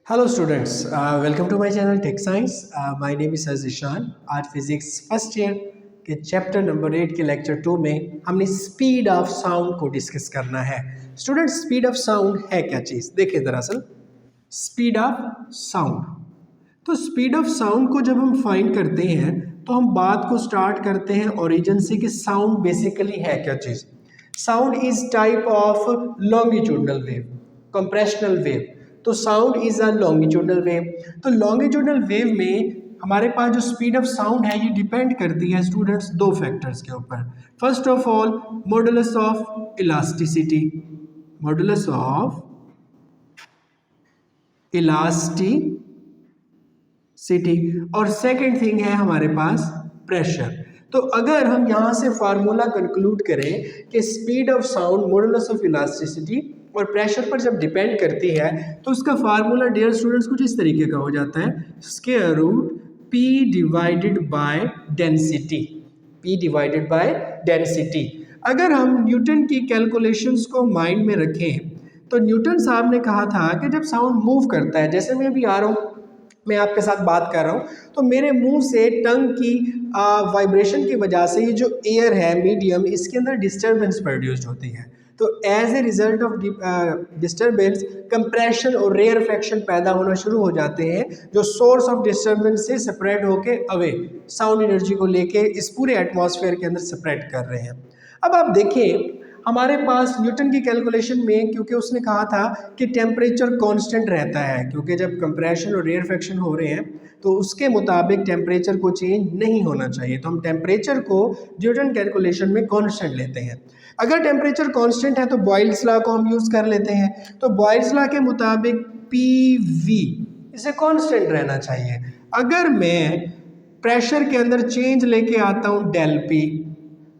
Hello students, welcome to my channel Tech Science. My name is Zishan. आज physics first year के chapter number 8 के lecture 2 में हमने speed of sound को discuss करना है। स्टूडेंट्स, स्पीड ऑफ साउंड है क्या चीज़? देखिए दरअसल स्पीड ऑफ साउंड, तो स्पीड ऑफ साउंड को जब हम फाइंड करते हैं तो हम बात को स्टार्ट करते हैं ओरिजिन से कि साउंड बेसिकली है क्या चीज़। Sound is type of longitudinal wave, compressional wave. तो sound is a longitudinal wave. तो लॉन्गिट्यूडनल वेव में हमारे पास जो स्पीड ऑफ साउंड है ये डिपेंड करती है स्टूडेंट्स दो फैक्टर्स के ऊपर। First of all modulus of elasticity, modulus of elasticity, और सेकंड थिंग है हमारे पास प्रेशर। तो अगर हम यहाँ से फार्मूला कंक्लूड करें कि speed of sound modulus of elasticity और प्रेशर पर जब डिपेंड करती है तो उसका फार्मूला डियर स्टूडेंट्स कुछ इस तरीके का हो जाता है, square root P divided by density, P divided by density. अगर हम न्यूटन की कैलकुलेशंस को माइंड में रखें तो न्यूटन साहब ने कहा था कि जब साउंड मूव करता है, जैसे मैं अभी आ रहा हूँ, मैं आपके साथ बात कर रहा हूँ, तो मेरे मुंह से टंग की वाइब्रेशन की वजह से ये जो एयर है मीडियम, इसके अंदर डिस्टर्बेंस प्रोड्यूस्ड होती है। तो as a result of disturbance compression और रेयरफेक्शन पैदा होना शुरू हो जाते हैं, जो सोर्स ऑफ डिस्टर्बेंस से सेपरेट होके अवे साउंड एनर्जी को लेके इस पूरे एटमॉस्फेयर के अंदर सेपरेट कर रहे हैं। अब आप देखिए हमारे पास न्यूटन की कैलकुलेशन में, क्योंकि उसने कहा था कि टेम्परेचर कांस्टेंट रहता है, क्योंकि जब कंप्रेशन और रेयरफेक्शन हो रहे हैं तो उसके मुताबिक टेम्परेचर को चेंज नहीं होना चाहिए। तो हम टेम्परेचर को न्यूटन कैलकुलेशन में कांस्टेंट लेते हैं। अगर टेम्परेचर कांस्टेंट है तो बॉयल्स लॉ को हम यूज़ कर लेते हैं। तो बॉयल्स लॉ के मुताबिक PV इसे कांस्टेंट रहना चाहिए। अगर मैं प्रेशर के अंदर चेंज लेके आता हूँ डेल P,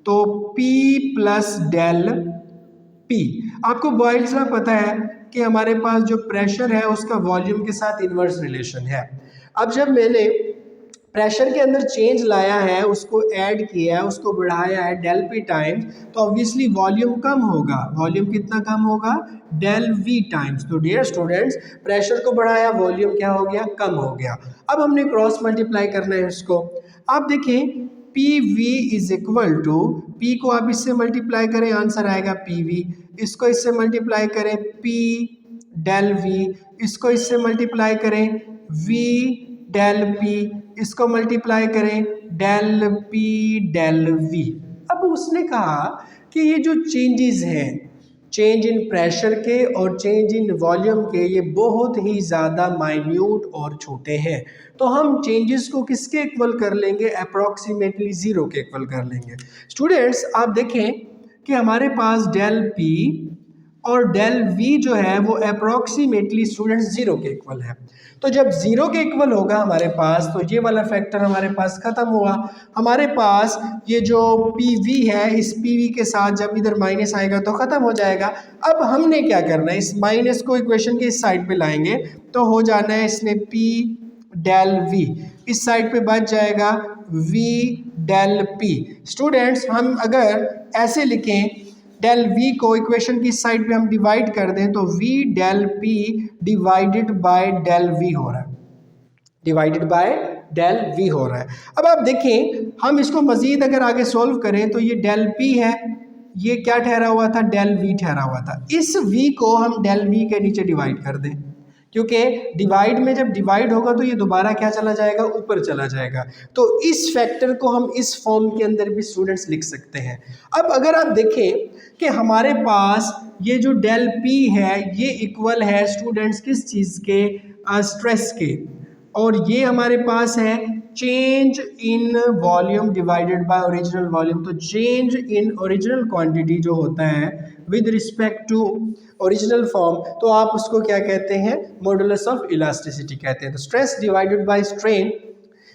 तो P प्लस डेल P, आपको बॉयल्स लॉ पता है कि हमारे पास जो प्रेशर है उसका वॉल्यूम के साथ इन्वर्स रिलेशन है। अब जब मैंने प्रेशर के अंदर चेंज लाया है, उसको ऐड किया है, उसको बढ़ाया है डेल P टाइम्स, तो ऑब्वियसली वॉल्यूम कम होगा। वॉल्यूम कितना कम होगा? Del V times. तो डियर स्टूडेंट्स, प्रेशर को बढ़ाया, वॉल्यूम क्या हो गया? कम हो गया। अब हमने क्रॉस मल्टीप्लाई करना है इसको। आप देखें PV is equal to, P को आप इससे मल्टीप्लाई करें, आंसर आएगा PV। इसको इससे मल्टीप्लाई करें P डेल V, इसको इससे मल्टीप्लाई करें V डेल P, इसको मल्टीप्लाई करें डेल P डेल V। अब उसने कहा कि ये जो चेंजेस हैं, चेंज इन प्रेशर के और चेंज इन वॉल्यूम के, ये बहुत ही ज़्यादा माइन्यूट और छोटे हैं। तो हम चेंजेस को किसके इक्वल कर लेंगे? अप्रॉक्सीमेटली 0 के इक्वल कर लेंगे। स्टूडेंट्स आप देखें कि हमारे पास डेल P और डेल V जो है वो अप्रॉक्सीमेटली स्टूडेंट्स 0 के इक्वल है। तो जब 0 के इक्वल होगा हमारे पास, तो ये वाला फैक्टर हमारे पास खत्म हुआ। हमारे पास ये जो PV है, इस PV के साथ जब इधर माइनस आएगा तो ख़त्म हो जाएगा। अब हमने क्या करना है, इस माइनस को इक्वेशन के इस साइड पे लाएंगे तो हो जाना है इसने P डेल V, इस साइड पे बच जाएगा V डेल P। स्टूडेंट्स हम अगर ऐसे लिखें, डेल V को इक्वेशन की साइड पे हम डिवाइड कर दें तो V del P divided by del V हो रहा है, डिवाइडेड बाय डेल V हो रहा है। अब आप देखें हम इसको मज़ीद अगर आगे सॉल्व करें तो ये डेल P है, ये क्या ठहरा हुआ था? डेल V ठहरा हुआ था। इस V को हम डेल V के नीचे डिवाइड कर दें, क्योंकि डिवाइड में जब डिवाइड होगा तो ये दोबारा क्या चला जाएगा? ऊपर चला जाएगा। तो इस फैक्टर को हम इस फॉर्म के अंदर भी स्टूडेंट्स लिख सकते हैं। अब अगर आप देखें कि हमारे पास ये जो डेल P है ये इक्वल है स्टूडेंट्स किस चीज़ के? स्ट्रेस के। और ये हमारे पास है change in volume divided by original volume. तो चेंज इन ओरिजिनल क्वांटिटी जो होता है with respect to original form, तो आप उसको क्या कहते हैं? मॉडुलस ऑफ इलास्टिसिटी कहते हैं। तो stress divided by strain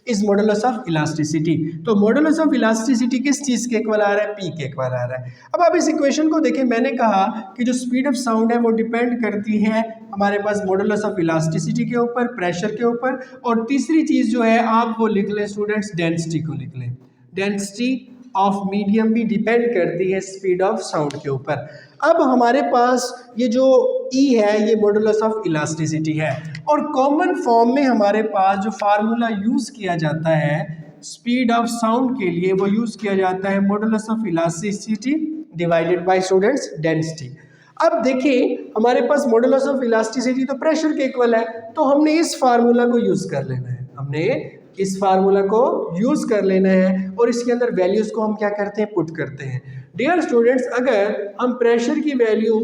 is modulus of elasticity. तो मॉडुलस ऑफ इलास्टिसिटी किस चीज़ के इक्वल आ रहा है? P के इक्वल आ रहा है। अब आप इस इक्वेशन को देखें, मैंने कहा कि जो स्पीड ऑफ साउंड है वो डिपेंड करती है हमारे पास मॉडुलस ऑफ इलास्टिसिटी के ऊपर, प्रेशर के ऊपर, और तीसरी चीज़ जो है आप वो लिख लें स्टूडेंट्स, डेंसिटी को लिख लें। डेंसिटी ऑफ मीडियम भी डिपेंड करती है स्पीड ऑफ साउंड के ऊपर। अब हमारे पास ये जो E है ये मॉडुलस ऑफ इलास्टिसिटी है, और कॉमन फॉर्म में हमारे पास जो फार्मूला यूज़ किया जाता है स्पीड ऑफ साउंड के लिए वो यूज़ किया जाता है modulus of elasticity divided bye students density. अब देखिए हमारे पास मॉडुलस ऑफ इलास्टिसिटी तो प्रेशर के इक्वल है, तो हमने इस फार्मूला को यूज़ कर लेना है, हमने इस फार्मूला को यूज़ कर लेना है और इसके अंदर वैल्यूज़ को हम क्या करते हैं, पुट करते हैं। डियर स्टूडेंट्स, अगर हम प्रेशर की वैल्यू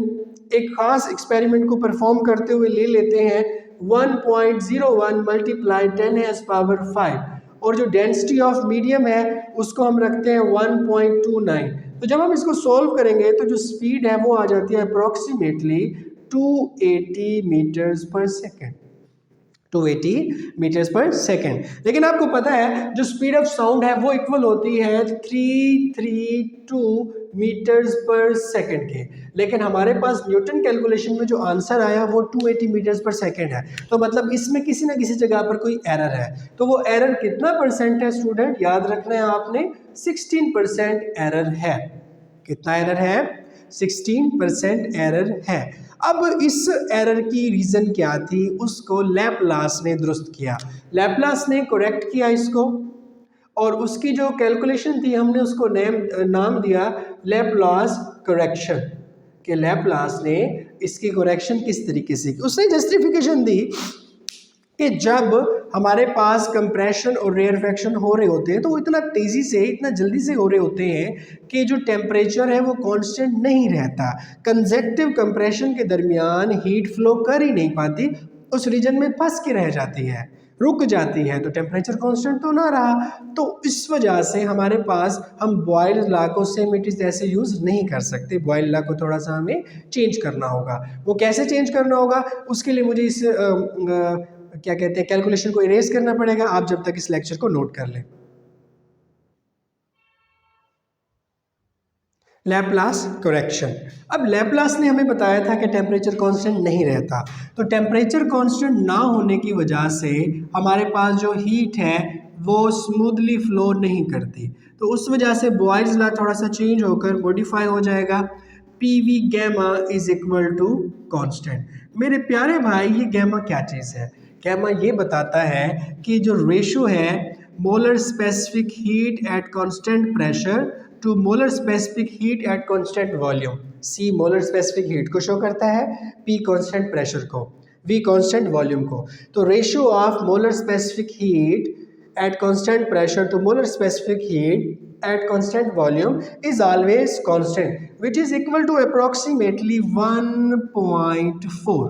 एक खास एक्सपेरिमेंट को परफॉर्म करते हुए ले लेते हैं 1.01 मल्टीप्लाई 10⁻⁵, और जो डेंसिटी ऑफ मीडियम है उसको हम रखते हैं 1.29, तो जब हम इसको सॉल्व करेंगे तो जो स्पीड है वो आ जाती है अप्रॉक्सीमेटली 280 मीटर्स पर सेकेंड, 280 मीटर्स पर सेकेंड। लेकिन आपको पता है जो स्पीड ऑफ साउंड है वो इक्वल होती है 332 मीटर्स पर सेकेंड के, लेकिन हमारे पास न्यूटन कैलकुलेशन में जो आंसर आया वो 280 मीटर्स पर सेकेंड है, तो मतलब इसमें किसी ना किसी जगह पर कोई एरर है। तो वो एरर कितना परसेंट है स्टूडेंट, याद रखना है आपने, 16% एरर है। कितना एरर है, 16% एरर है। अब इस एरर की रीज़न क्या थी, उसको लैपलास ने दुरुस्त किया, लैपलास ने करेक्ट किया इसको, और उसकी जो कैलकुलेशन थी हमने उसको नाम दिया लैपलास करेक्शन, कि लैपलास ने इसकी करेक्शन किस तरीके से की। उसने जस्टिफिकेशन दी कि जब हमारे पास कंप्रेशन और रेयरफेक्शन हो रहे होते हैं तो वो इतना तेज़ी से, इतना जल्दी से हो रहे होते हैं कि जो टेम्परेचर है वो कांस्टेंट नहीं रहता। कंजेक्टिव कंप्रेशन के दरमियान हीट फ्लो कर ही नहीं पाती, उस रीजन में फंस के रह जाती है, रुक जाती है, तो टेम्परेचर कांस्टेंट तो ना रहा। तो इस वजह से हमारे पास हम बॉयल्ड लॉ को सेम इट इज़ ऐसे यूज़ नहीं कर सकते, बॉयल्ड लॉ को थोड़ा सा हमें चेंज करना होगा। वो कैसे चेंज करना होगा, उसके लिए मुझे इस क्या कहते हैं कैलकुलेशन को इरेज करना पड़ेगा। आप जब तक इस लेक्चर को नोट कर लें। Laplace correction. अब लैपलास ने हमें बताया था कि टेम्परेचर कांस्टेंट नहीं रहता, तो टेम्परेचर कांस्टेंट ना होने की वजह से हमारे पास जो हीट है वो स्मूथली फ्लो नहीं करती, तो उस वजह से बॉयल्स लॉ थोड़ा सा चेंज होकर मॉडिफाई हो जाएगा। PV gamma is equal to constant. मेरे प्यारे भाई, ये गैमा क्या चीज़ है, गैमा ये बताता है कि जो रेशो है molar specific heat at constant pressure to molar specific heat at constant volume, C molar specific heat को शो करता है, P कांस्टेंट प्रेशर को, V कांस्टेंट वॉल्यूम को। तो ratio of molar specific heat at constant pressure to molar specific heat at constant volume is always constant, which is equal to approximately 1.4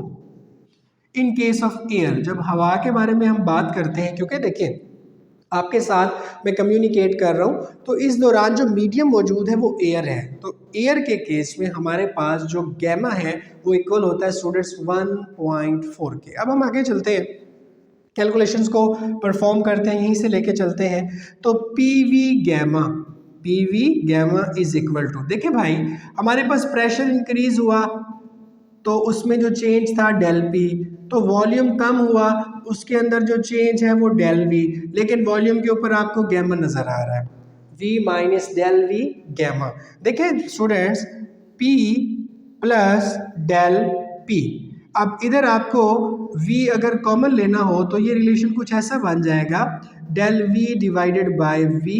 in case of air। जब हवा के बारे में हम बात करते हैं, क्योंकि देखिए आपके साथ मैं कम्युनिकेट कर रहा हूँ, तो इस दौरान जो मीडियम मौजूद है वो एयर है, तो एयर के केस में हमारे पास जो गैमा है वो इक्वल होता है स्टूडेंट्स 1.4 के। अब हम आगे चलते हैं, कैलकुलेशंस को परफॉर्म करते हैं, यहीं से लेके चलते हैं। तो PV gamma is equal to, देखिए भाई हमारे पास प्रेशर इंक्रीज हुआ तो उसमें जो चेंज था डेल P, तो वॉल्यूम कम हुआ उसके अंदर जो चेंज है वो डेल V, लेकिन वॉल्यूम के ऊपर आपको गैमा नज़र आ रहा है, V minus del V gamma. देखिए students, P plus del P, अब इधर आपको V अगर कॉमन लेना हो तो ये रिलेशन कुछ ऐसा बन जाएगा, del V divided by V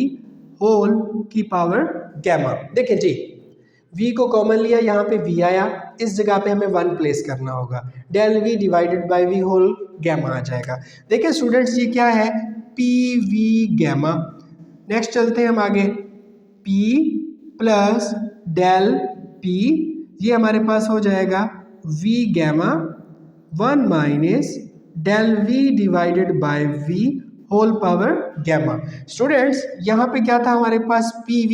whole की पावर गैमा। देखें जी, V को कॉमन लिया, यहाँ पे V आया, इस जगह पे हमें 1 प्लेस करना होगा, del V divided by V whole gamma आ जाएगा। देखिए स्टूडेंट्स, ये क्या है, PV गैमा। नेक्स्ट चलते हैं हम आगे, P प्लस डेल P, ये हमारे पास हो जाएगा V gamma 1 minus del V divided by V whole power gamma. Students, यहाँ पे क्या था हमारे पास, PV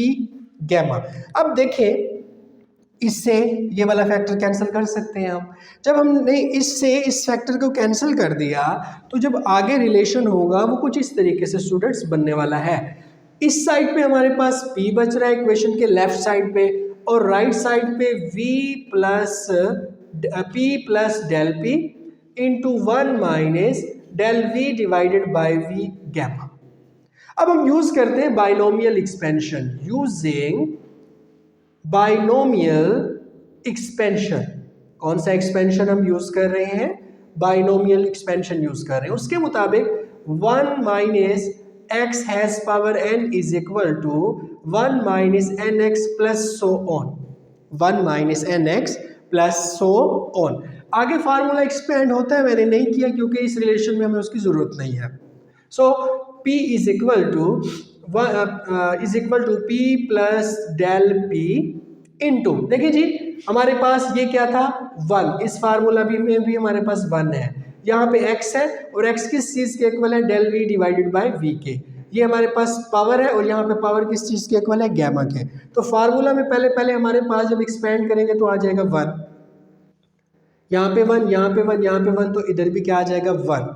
गैमा। अब देखें, इससे ये वाला फैक्टर कैंसिल कर सकते हैं हम। जब हमने इससे इस फैक्टर को कैंसिल कर दिया तो जब आगे रिलेशन होगा वो कुछ इस तरीके से स्टूडेंट्स बनने वाला है। इस साइड पे हमारे पास P बच रहा है इक्वेशन के लेफ्ट साइड पे, और राइट साइड पे P plus del P into 1 minus del V divided by V gamma. अब हम यूज करते हैं binomial expansion, using binomial expansion. कौन सा एक्सपेंशन हम यूज कर रहे हैं? बाइनोमियल एक्सपेंशन यूज कर रहे हैं। उसके मुताबिक 1 minus x has power n is equal to 1 minus n x plus so on. 1 minus n x plus so on. आगे फार्मूला एक्सपेंड होता है, मैंने नहीं किया क्योंकि इस रिलेशन में हमें उसकी जरूरत नहीं है। So P is equal to P plus del P into, देखिए जी हमारे पास ये क्या था 1, इस फार्मूला में भी हमारे पास 1 है, यहाँ पे x है और x किस चीज के इक्वल है? Del v divided by v के। ये हमारे पास पावर है और यहाँ पे पावर किस चीज के इक्वल है? गैमा के। तो फार्मूला में पहले हमारे पास जब एक्सपेंड करेंगे तो आ जाएगा 1, यहाँ पे 1, यहाँ पे 1, यहाँ पे 1, तो इधर भी क्या आ जाएगा 1।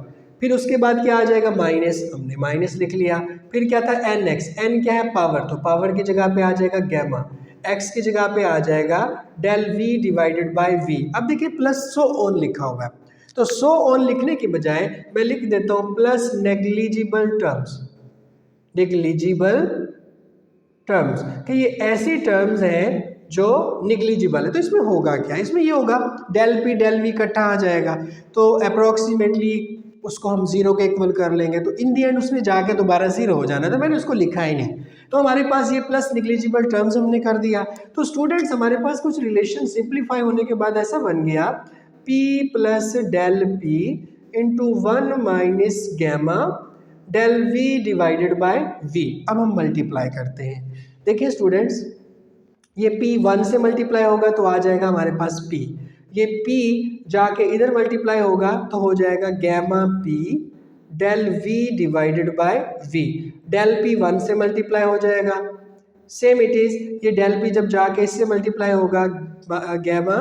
फिर उसके बाद क्या आ जाएगा? माइनस, हमने माइनस लिख लिया। फिर क्या था? एन एक्स, एन क्या है? पावर, तो पावर की जगह पे आ जाएगा गैमा, एक्स की जगह पे आ जाएगा del v divided by v. अब देखिए प्लस सो ऑन लिखा हुआ है, तो सो ऑन लिखने की बजाय मैं लिख देता हूँ plus negligible terms. Negligible terms कि ये ऐसी टर्म्स हैं जो निग्लिजिबल है। तो इसमें होगा क्या? इसमें ये होगा डेल पी डेल वी इकट्ठा आ जाएगा, तो अप्रोक्सीमेटली उसको हम जीरो के इक्वल कर लेंगे, तो इन दी एंड उसमें जाके दोबारा जीरो हो जाना, तो मैंने उसको लिखा ही नहीं। तो हमारे पास ये प्लस निग्लिजिबल टर्म्स हमने कर दिया। तो स्टूडेंट्स हमारे पास कुछ रिलेशन सिंप्लीफाई होने के बाद ऐसा बन गया P plus del p into 1 minus gamma del v divided by v. अब हम मल्टीप्लाई करते हैं। देखिए स्टूडेंट्स, ये P 1 से मल्टीप्लाई होगा तो आ जाएगा हमारे पास P, ये P जाके इधर मल्टीप्लाई होगा तो हो जाएगा gamma P del V divided by V। Del P 1 से मल्टीप्लाई हो जाएगा, सेम इट इज ये डेल P जब जाके इससे मल्टीप्लाई होगा gamma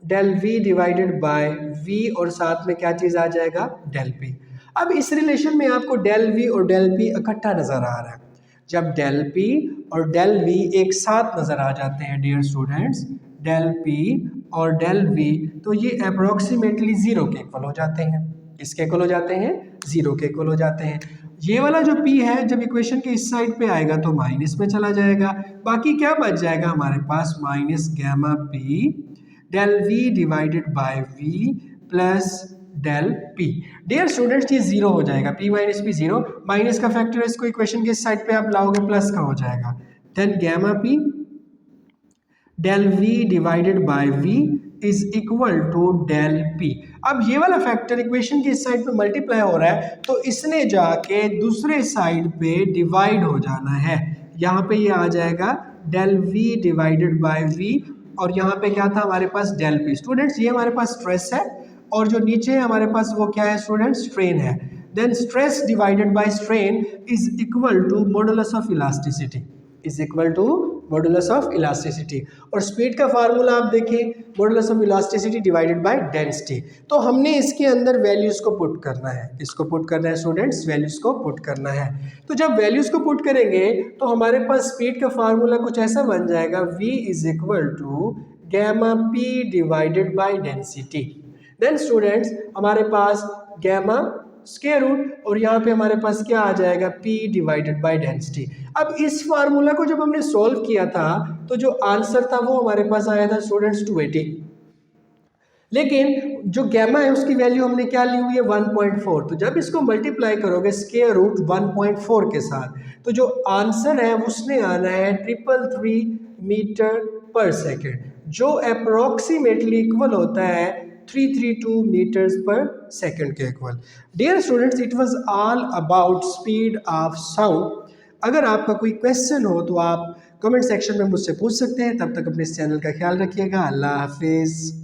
del V divided by V, और साथ में क्या चीज़ आ जाएगा? Del P। अब इस रिलेशन में आपको डेल V और डेल P इकट्ठा नजर आ रहा है। जब डेल P और डेल V एक साथ नजर आ जाते हैं डियर स्टूडेंट्स, डेल P और डेल V, तो ये अप्रोक्सीमेटली जीरो के इक्वल हो जाते हैं। किसके इक्वल हो जाते हैं? जीरो के इक्वल हो जाते हैं। ये वाला जो P है जब इक्वेशन के इस साइड पे आएगा तो माइनस में चला जाएगा, बाकी क्या बच जाएगा हमारे पास? Minus gamma P del V divided by V plus del P। Dear students ये जीरो हो जाएगा, P minus P zero, minus का फैक्टर इसको इक्वेशन के इस साइड पे आप लाओगे प्लस का हो जाएगा, then gamma P del V divided by V is equal to del P। अब ये वाला फैक्टर इक्वेशन की इस साइड पे मल्टीप्लाई हो रहा है तो इसने जाके दूसरे साइड पे डिवाइड हो जाना है, यहाँ पे ये आ जाएगा del V divided by V, और यहाँ पे क्या था हमारे पास? Del P। स्टूडेंट्स ये हमारे पास स्ट्रेस है और जो नीचे है हमारे पास वो क्या है स्टूडेंट्स? स्ट्रेन है। Then stress divided by strain is equal to modulus of elasticity, is equal to modulus of elasticity. और स्पीड का फार्मूला आप देखें, modulus of elasticity divided by density. तो हमने इसके अंदर वैल्यूज को पुट करना है। किसको पुट करना है स्टूडेंट्स? वैल्यूज को पुट करना है। तो जब वैल्यूज को पुट करेंगे तो हमारे पास स्पीड का फार्मूला कुछ ऐसा बन जाएगा, v is equal to gamma p divided by density. Then students हमारे पास गैमा स्क्वायर रूट और यहाँ पे हमारे पास क्या आ जाएगा? P divided by density. अब इस फार्मूला को जब हमने सॉल्व किया था तो जो आंसर था वो हमारे पास आया था स्टूडेंट्स 280, लेकिन जो गैमा है उसकी वैल्यू हमने क्या ली हुई है? 1.4। तो जब इसको मल्टीप्लाई करोगे स्क्वायर रूट 1.4 के साथ तो जो आंसर है उसने आना है 333 मीटर पर सेकेंड, जो अप्रोक्सीमेटली इक्वल होता है 332 मीटर्स पर सेकेंड के equal. Dear students, it was all about speed of sound. अगर आपका कोई क्वेश्चन हो तो आप कमेंट सेक्शन में मुझसे पूछ सकते हैं। तब तक अपने इस चैनल का ख्याल रखिएगा। अल्लाह हाफिज़।